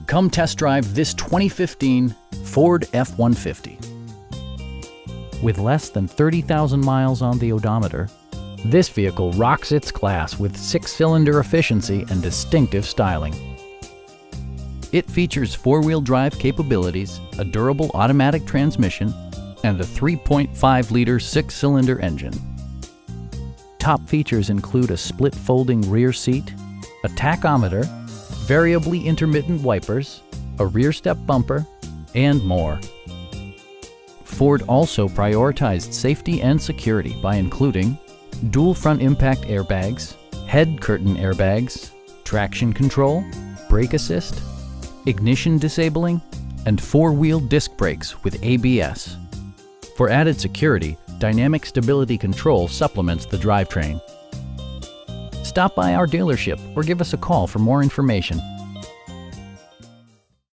Come test drive this 2015 Ford F-150. With less than 30,000 miles on the odometer, this vehicle rocks its class with 6-cylinder efficiency and distinctive styling. It features 4-wheel drive capabilities, a durable automatic transmission, and a 3.5-liter 6-cylinder engine. Top features include a split folding rear seat, a tachometer, variably intermittent wipers, a rear step bumper, and more. Ford also prioritized safety and security by including dual front impact airbags, head curtain airbags, traction control, brake assist, ignition disabling, and 4-wheel disc brakes with ABS. For added security, dynamic stability control supplements the drivetrain. Stop by our dealership or give us a call for more information.